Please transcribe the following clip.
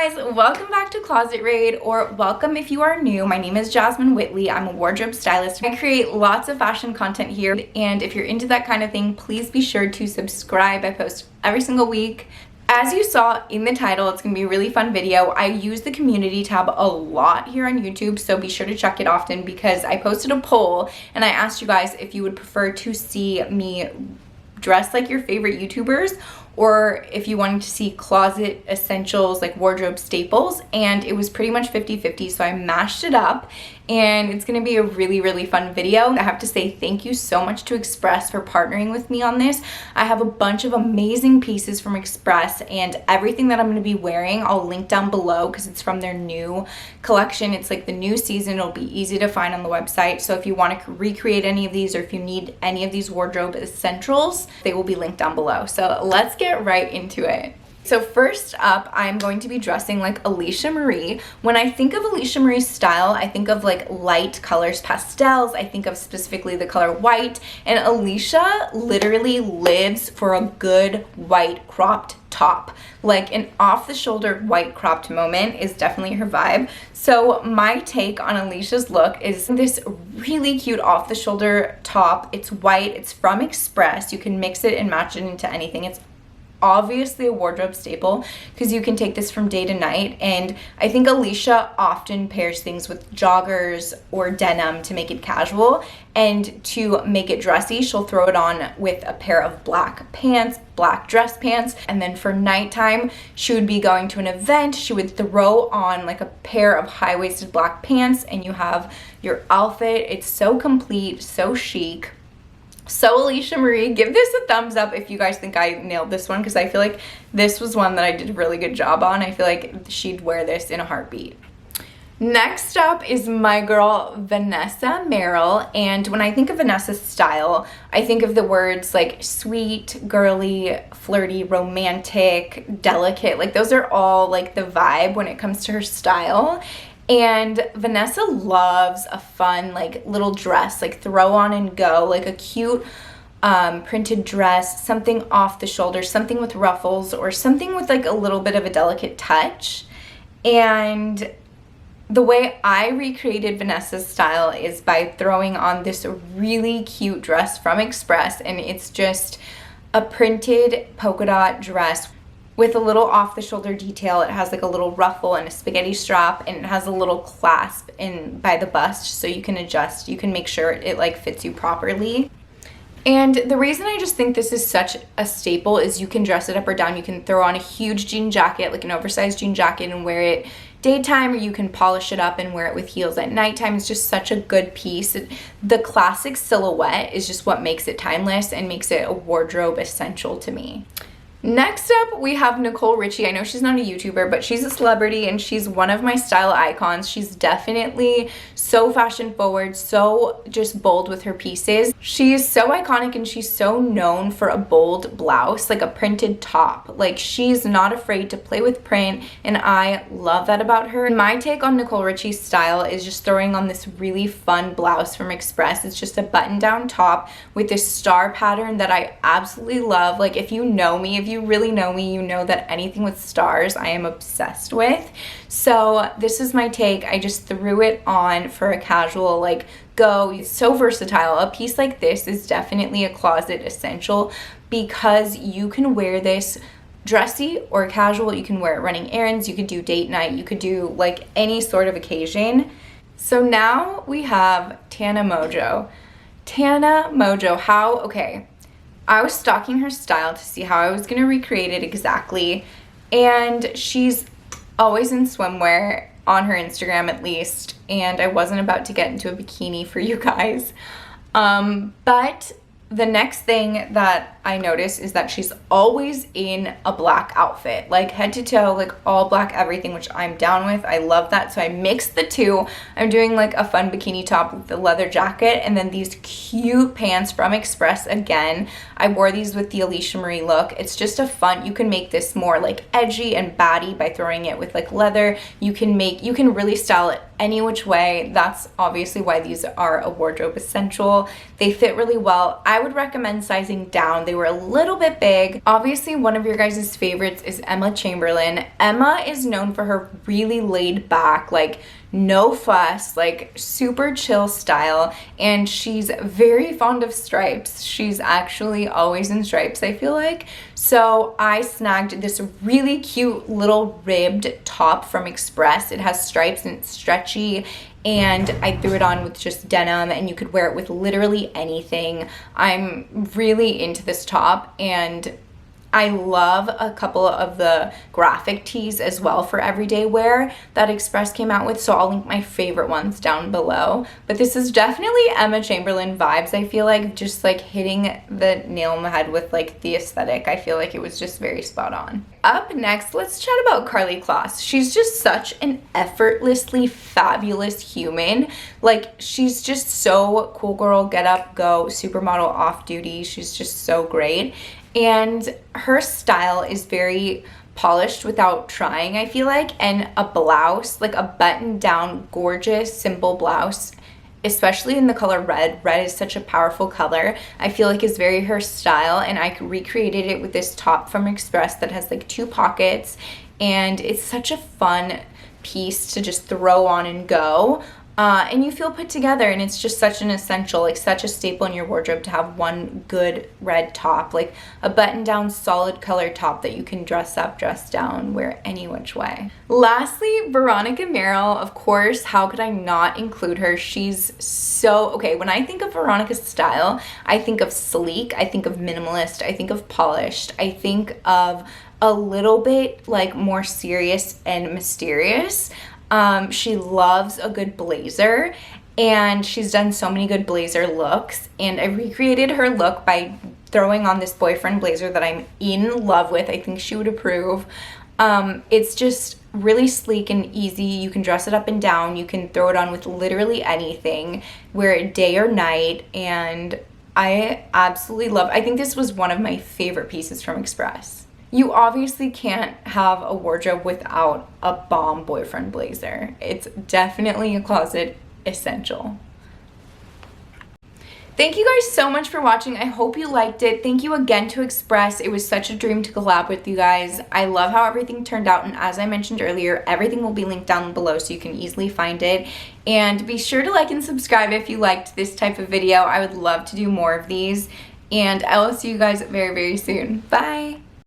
guys, welcome back to Closet Raid, or welcome if you are new. My name is Jazmin Whitley. I'm a wardrobe stylist. I create lots of fashion content here, and if you're into that kind of thing, please be sure to subscribe. I post every single week. As you saw in the title, it's gonna be a really fun video. I use the community tab a lot here on YouTube, so be sure to check it often because I posted a poll and I asked you guys if you would prefer to see me dress like your favorite YouTubers or if you wanted to see closet essentials like wardrobe staples, and it was pretty much 50-50, so I mashed it up and it's gonna be a really fun video. I have to say thank you so much to Express for partnering with me on this. I have a bunch of amazing pieces from Express, and everything that I'm gonna be wearing I'll link down below because it's from their new collection. It's like the new season. It'll be easy to find on the website, so if you want to recreate any of these or if you need any of these wardrobe essentials, they will be linked down below. So let's get right into it. So first up, I'm going to be dressing like Alicia Marie. When I think of Alicia Marie's style, I think of like light colors, pastels. I think of specifically the color white, and Alicia literally lives for a good white cropped top. Like an off-the-shoulder white cropped moment is definitely her vibe. So my take on Alicia's look is this really cute off-the-shoulder top. It's white, it's from Express. You can mix it and match it into anything. It's obviously a wardrobe staple because you can take this from day to night, and I think Alicia often pairs things with joggers or denim to make it casual, and to make it dressy she'll throw it on with a pair of black pants, black dress pants, and then for nighttime she would be going to an event, she would throw on like a pair of high-waisted black pants and you have your outfit. It's so complete, so chic. So Alicia Marie, give this a thumbs up if you guys think I nailed this one, because I feel like this was one that I did a really good job on. I feel like she'd wear this in a heartbeat. Next up is my girl Vanessa Merrell, and when I think of Vanessa's style, I think of the words like sweet, girly, flirty, romantic, delicate. Like those are all like the vibe when it comes to her style. And Vanessa loves a fun like little dress, like throw on and go, like a cute printed dress, something off the shoulder, something with ruffles, or something with like a little bit of a delicate touch. And the way I recreated Vanessa's style is by throwing on this really cute dress from Express, and it's just a printed polka dot dress with a little off-the-shoulder detail. It has like a little ruffle and a spaghetti strap, and it has a little clasp in by the bust, so you can adjust, you can make sure it like fits you properly. And the reason I just think this is such a staple is you can dress it up or down. You can throw on a huge jean jacket, like an oversized jean jacket, and wear it daytime, or you can polish it up and wear it with heels at nighttime. It's just such a good piece. The classic silhouette is just what makes it timeless and makes it a wardrobe essential to me. Next up, we have Nicole Richie. I know she's not a YouTuber, but she's a celebrity and she's one of my style icons. She's definitely so fashion forward, so just bold with her pieces. She's so iconic and she's so known for a bold blouse, like a printed top. Like she's not afraid to play with print, and I love that about her. My take on Nicole Richie's style is just throwing on this really fun blouse from Express. It's just a button-down top with this star pattern that I absolutely love. Like if you know me, if you really know me, you know that anything with stars I am obsessed with. So this is my take. I just threw it on for a casual like go. It's so versatile. A piece like this is definitely a closet essential because you can wear this dressy or casual. You can wear it running errands, you could do date night, you could do like any sort of occasion. So now we have Tana Mongeau. Tana Mongeau, okay, I was stalking her style to see how I was going to recreate it exactly, and she's always in swimwear on her Instagram at least, and I wasn't about to get into a bikini for you guys, but the next thing that I noticed is that she's always in a black outfit, like head to toe, like all black everything, which I'm down with. I love that. So I mixed the two. I'm doing like a fun bikini top with the leather jacket and then these cute pants from Express again. I wore these with the Alicia Marie look. It's just a fun, you can make this more like edgy and batty by throwing it with like leather. You can really style it any which way. That's obviously why these are a wardrobe essential. They fit really well. I I would recommend sizing down. They were a little bit big. Obviously, one of your guys' favorites is Emma Chamberlain. Emma is known for her really laid back, like no fuss, like super chill style, and she's very fond of stripes. She's actually always in stripes, I feel like. So I snagged this really cute little ribbed top from Express. It has stripes and it's stretchy, and I threw it on with just denim, and you could wear it with literally anything. I'm really into this top, and I love a couple of the graphic tees as well for everyday wear that Express came out with, so I'll link my favorite ones down below. But this is definitely Emma Chamberlain vibes. I feel like just like hitting the nail on the head with like the aesthetic. I feel like it was just very spot on. Up next, let's chat about Karlie Kloss. She's just such an effortlessly fabulous human. Like, she's just so cool girl, get up, go, supermodel off duty. She's just so great. And her style is very polished without trying, I feel like. And a blouse, like a buttoned down, gorgeous, simple blouse, especially in the color red. Red is such a powerful color. I feel like is very her style, and I recreated it with this top from Express that has like 2 pockets, and it's such a fun piece to just throw on and go. And you feel put together, and it's just such an essential, like such a staple in your wardrobe to have one good red top, like a button down solid color top that you can dress up, dress down, wear any which way. Lastly, Veronica Merrell, of course, how could I not include her? She's so, okay, when I think of Veronica's style, I think of sleek, I think of minimalist, I think of polished, I think of a little bit like more serious and mysterious. She loves a good blazer, and she's done so many good blazer looks, and I recreated her look by throwing on this boyfriend blazer that I'm in love with. I think she would approve. It's just really sleek and easy. You can dress it up and down. You can throw it on with literally anything, wear it day or night, and I absolutely love it. I think this was one of my favorite pieces from Express. You obviously can't have a wardrobe without a bomb boyfriend blazer. It's definitely a closet essential. Thank you guys so much for watching. I hope you liked it. Thank you again to Express. It was such a dream to collab with you guys. I love how everything turned out, and as I mentioned earlier, everything will be linked down below so you can easily find it. And be sure to like and subscribe if you liked this type of video. I would love to do more of these, and I will see you guys very, very soon. Bye!